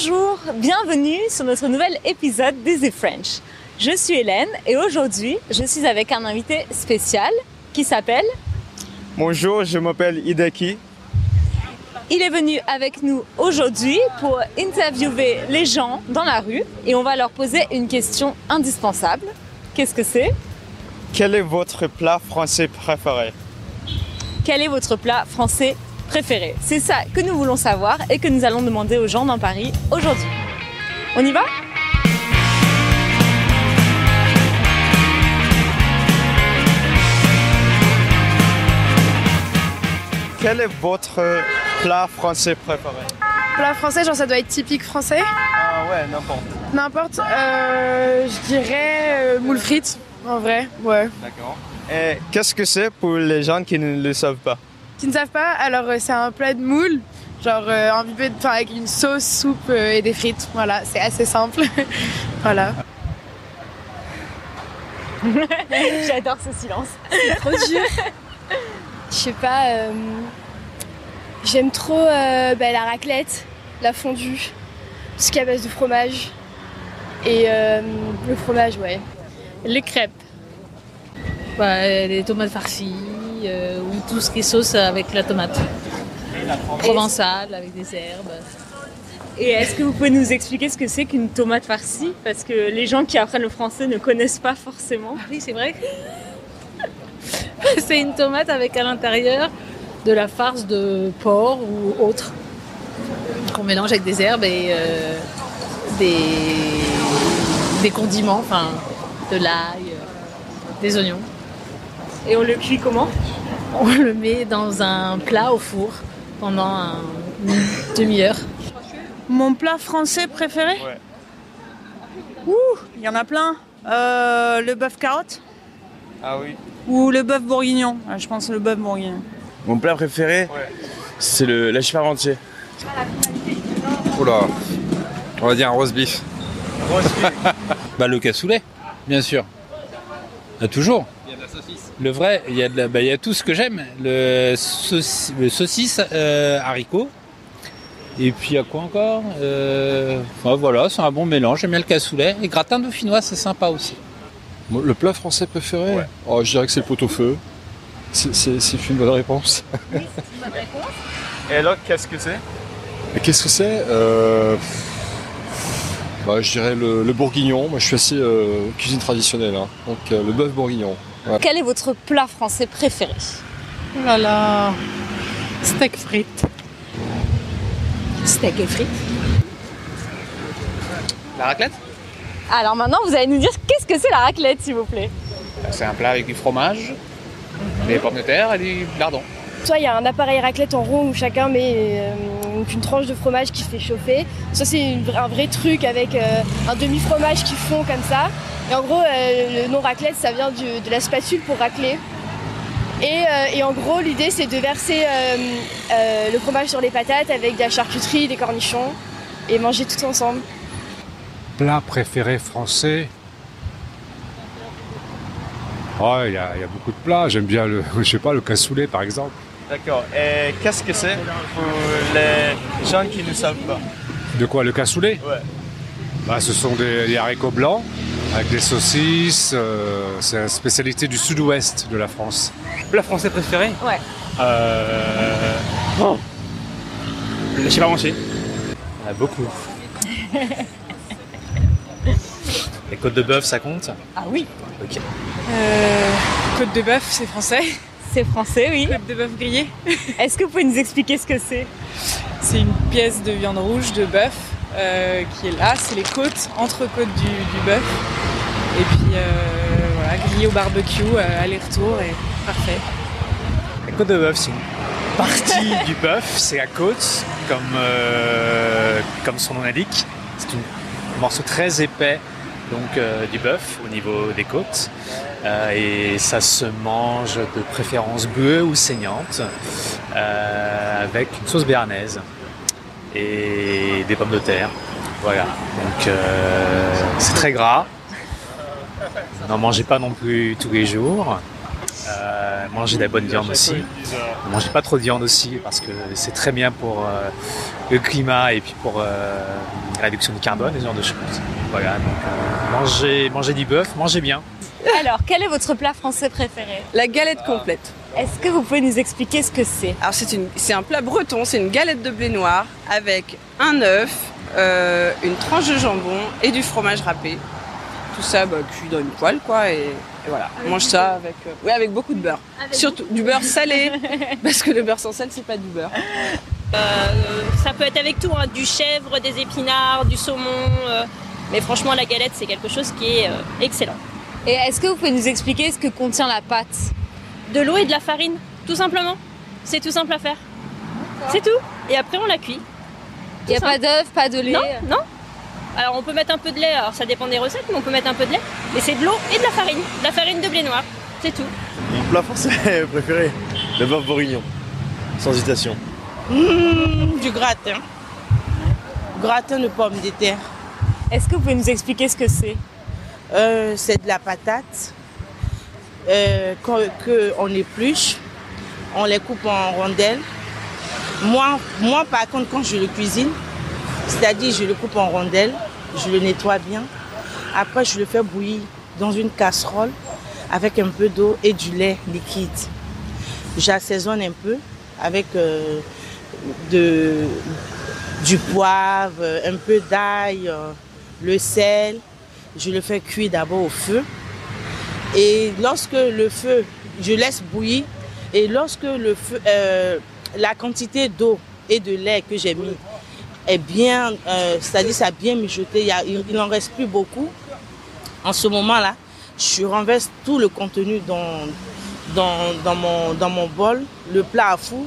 Bonjour, bienvenue sur notre nouvel épisode d'Easy French. Je suis Hélène et aujourd'hui, je suis avec un invité spécial qui s'appelle... Bonjour, je m'appelle Hideki. Il est venu avec nous aujourd'hui pour interviewer les gens dans la rue et on va leur poser une question indispensable. Qu'est-ce que c'est? Quel est votre plat français préféré? Quel est votre plat français préféré? C'est ça que nous voulons savoir et que nous allons demander aux gens dans Paris aujourd'hui. On y va? Quel est votre plat français préféré? Plat français, genre ça doit être typique français. Ah ouais, n'importe. N'importe, je dirais moule frites, en vrai, ouais. D'accord. Et qu'est-ce que c'est pour les gens qui ne le savent pas? Qui ne savent pas, alors c'est un plat de moule, genre imbibé avec une sauce, soupe et des frites. Voilà, c'est assez simple. Voilà. J'adore ce silence. C'est trop dur. Je sais pas, j'aime trop la raclette, la fondue, tout ce qui est à base de fromage. Et le fromage, ouais. Les crêpes. Les tomates farcies ou tout ce qui est sauce avec la tomate. Provençale avec des herbes. Et est-ce que vous pouvez nous expliquer ce que c'est qu'une tomate farcie? Parce que les gens qui apprennent le français ne connaissent pas forcément. Ah oui, c'est vrai. C'est une tomate avec à l'intérieur de la farce de porc ou autre qu'on mélange avec des herbes et des condiments, enfin de l'ail, des oignons. Et on le cuit comment? On le met dans un plat au four pendant une demi-heure. Mon plat français préféré? Ouais. Il y en a plein. Le bœuf carotte Ah oui. ou le bœuf bourguignon. Je pense le bœuf bourguignon. Mon plat préféré, c'est la parmentier. Oula, on va dire un roast beef. Le cassoulet, bien sûr. Toujours. Il y a de la saucisse. Le vrai, il y a tout ce que j'aime. Le saucisse, haricots. Et puis il y a quoi encore? Voilà, c'est un bon mélange. J'aime bien le cassoulet. Et gratin dauphinois, c'est sympa aussi. Le plat français préféré, je dirais que c'est le pot-au-feu. C'est une bonne réponse. Oui, c'est une bonne réponse. Et alors, qu'est-ce que c'est? Et qu'est-ce que c'est? Je dirais le bourguignon. Moi, je suis assez cuisine traditionnelle, hein. Donc le bœuf bourguignon. Ouais. Quel est votre plat français préféré? Oh là là, steak frites. Steak et frites. La raclette, Alors maintenant, vous allez nous dire qu'est-ce que c'est la raclette, s'il vous plaît? c'est un plat avec du fromage, des pommes de terre et du lardon. Soit il y a un appareil raclette en rond où chacun met une tranche de fromage qui se fait chauffer. Soit c'est un vrai truc avec un demi-fromage qui fond comme ça. Et en gros, le nom raclette, ça vient de la spatule pour racler. Et en gros, l'idée, c'est de verser le fromage sur les patates avec de la charcuterie, des cornichons et manger tout ensemble. Plat préféré français? Il y a beaucoup de plats. J'aime bien le cassoulet, par exemple. D'accord. Et qu'est-ce que c'est pour les gens qui ne savent pas? De quoi, le cassoulet? Ouais. Ce sont des haricots blancs avec des saucisses. C'est une spécialité du sud-ouest de la France. Plat français préféré? Ouais. Le chiparmentier. Beaucoup. Les côtes de bœuf, ça compte? Ah oui. Ok. Côte de bœuf, c'est français. C'est français, oui. Côte de bœuf grillée. Est-ce que vous pouvez nous expliquer ce que c'est? C'est une pièce de viande rouge de bœuf qui est là. C'est les côtes, entre-côtes du bœuf. Et puis grillé au barbecue, aller-retour et parfait. La côte de bœuf, c'est une partie du bœuf, c'est la côte, comme son nom l'indique. C'est un morceau très épais du bœuf au niveau des côtes. Et ça se mange de préférence boueux ou saignante avec une sauce béarnaise et des pommes de terre. Voilà, donc c'est très gras. N'en mangez pas non plus tous les jours. manger de la bonne viande aussi. Ne mangez pas trop de viande aussi parce que c'est très bien pour le climat et puis pour la réduction du carbone, ce genre de choses. Voilà, donc mangez du bœuf, mangez bien. Alors, quel est votre plat français préféré? La galette complète. Est-ce que vous pouvez nous expliquer ce que c'est? Alors c'est un plat breton, c'est une galette de blé noir avec un œuf, une tranche de jambon et du fromage râpé. Tout ça cuit dans une poêle quoi et voilà. On mange ça avec beaucoup de beurre. Surtout du beurre salé parce que le beurre sans sel c'est pas du beurre. Ça peut être avec tout, hein, du chèvre, des épinards, du saumon. Mais franchement la galette c'est quelque chose qui est excellent. Et est-ce que vous pouvez nous expliquer ce que contient la pâte? De l'eau et de la farine, tout simplement. C'est tout simple à faire. C'est tout. Et après on la cuit. Il n'y a pas d'œuf, pas de lait? Non. Alors on peut mettre un peu de lait, alors ça dépend des recettes, mais on peut mettre un peu de lait. Mais c'est de l'eau et de la farine de blé noir, c'est tout. Mon plat français préféré, le bœuf bourguignon, sans hésitation. Du gratin. Gratin de pommes de terre. Est-ce que vous pouvez nous expliquer ce que c'est? C'est de la patate qu'on épluche, on les coupe en rondelles. Moi par contre quand je le cuisine, c'est-à-dire je le coupe en rondelles, je le nettoie bien. Après je le fais bouillir dans une casserole avec un peu d'eau et du lait liquide. J'assaisonne un peu avec du poivre, un peu d'ail, le sel. Je le fais cuire d'abord au feu. Et lorsque le feu, je laisse bouillir. Et lorsque le feu, la quantité d'eau et de lait que j'ai mis est bien, c'est-à-dire ça a bien mijoté, il n'en reste plus beaucoup. En ce moment-là, je renverse tout le contenu dans mon bol, le plat à four.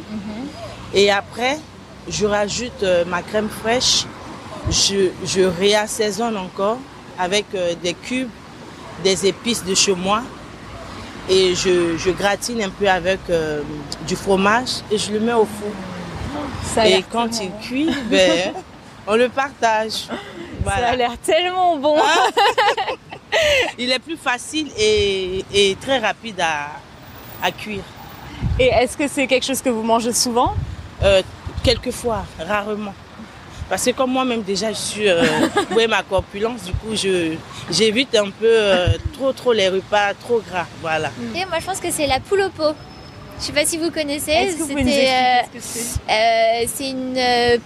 Et après, je rajoute ma crème fraîche. Je réassaisonne encore avec des cubes, des épices de chez moi. Et je gratine un peu avec du fromage et je le mets au four. Et quand il cuit, on le partage. Voilà. Ça a l'air tellement bon. Il est plus facile et très rapide à cuire. Et est-ce que c'est quelque chose que vous mangez souvent? Quelquefois, rarement. Parce que comme moi-même déjà je suis ma corpulence, du coup j'évite un peu trop les repas trop gras. Voilà. Et moi je pense que c'est la poule au pot. Je sais pas si vous connaissez. Est-ce que vous pouvez nous expliquer ce que c'est? C'est une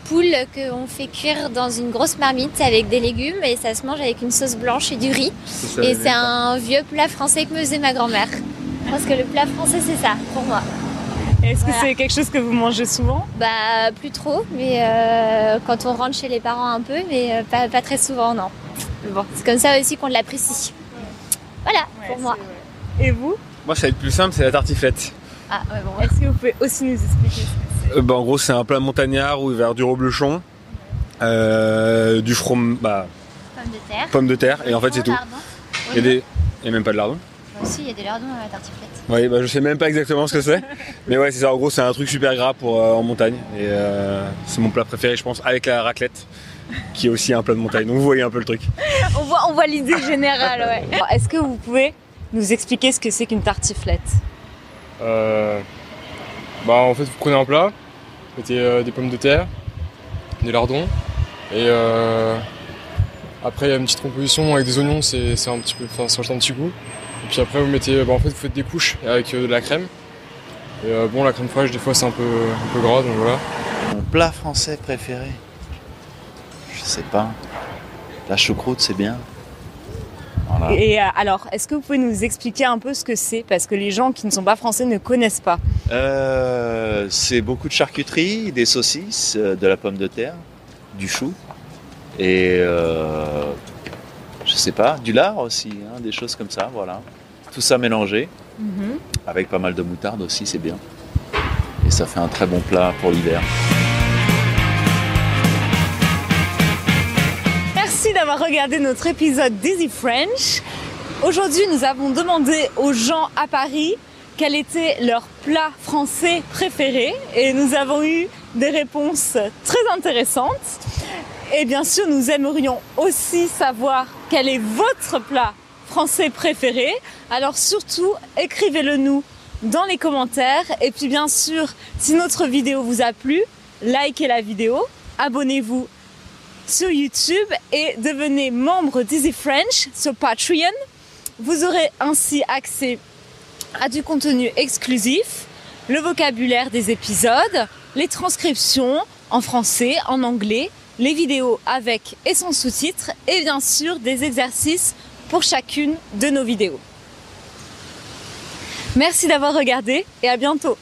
poule qu'on fait cuire dans une grosse marmite avec des légumes et ça se mange avec une sauce blanche et du riz. Et c'est un vieux plat français que me faisait ma grand-mère. Je pense que le plat français c'est ça pour moi. Est-ce que c'est quelque chose que vous mangez souvent? Bah plus trop, mais quand on rentre chez les parents un peu, mais pas très souvent non. Bon, c'est comme ça aussi qu'on l'apprécie. Voilà, pour moi. Et vous? Moi, ça va être plus simple, c'est la tartiflette. Ah ouais, bon. Est-ce que vous pouvez aussi nous expliquer ce que c'est? En gros, c'est un plat montagnard où il va y avoir du reblochon, du fromage, pommes de terre, et en fait c'est tout. Il y a même pas de lardon. Aussi, il y a des lardons dans la tartiflette. Oui, je sais même pas exactement ce que c'est. Mais ouais, c'est ça. En gros, c'est un truc super gras pour en montagne. Et c'est mon plat préféré, je pense, avec la raclette, qui est aussi un plat de montagne. Donc vous voyez un peu le truc. On voit l'idée générale, ouais. Alors, est-ce que vous pouvez nous expliquer ce que c'est qu'une tartiflette? En fait, vous prenez un plat, vous mettez des pommes de terre, des lardons, et après il y a une petite composition avec des oignons, ça rajoute un petit goût. Et puis après vous mettez, en fait vous faites des couches avec de la crème. Et la crème fraîche des fois c'est un peu gras, donc voilà. Mon plat français préféré, je sais pas. La choucroute c'est bien. Voilà. Et alors, est-ce que vous pouvez nous expliquer un peu ce que c'est? Parce que les gens qui ne sont pas français ne connaissent pas. C'est beaucoup de charcuterie, des saucisses, de la pomme de terre, du chou et je sais pas, du lard aussi, des choses comme ça, voilà. Tout ça mélangé, avec pas mal de moutarde aussi, c'est bien. Et ça fait un très bon plat pour l'hiver. Merci d'avoir regardé notre épisode d'Easy French. Aujourd'hui, nous avons demandé aux gens à Paris quel était leur plat français préféré et nous avons eu des réponses très intéressantes. Et bien sûr, nous aimerions aussi savoir quel est votre plat français préféré. Alors surtout, écrivez-le nous dans les commentaires. Et puis bien sûr, si notre vidéo vous a plu, likez la vidéo, abonnez-vous sur YouTube et devenez membre d'Easy French sur Patreon. Vous aurez ainsi accès à du contenu exclusif, le vocabulaire des épisodes, les transcriptions en français, en anglais, les vidéos avec et sans sous-titres et bien sûr des exercices pour chacune de nos vidéos. Merci d'avoir regardé et à bientôt.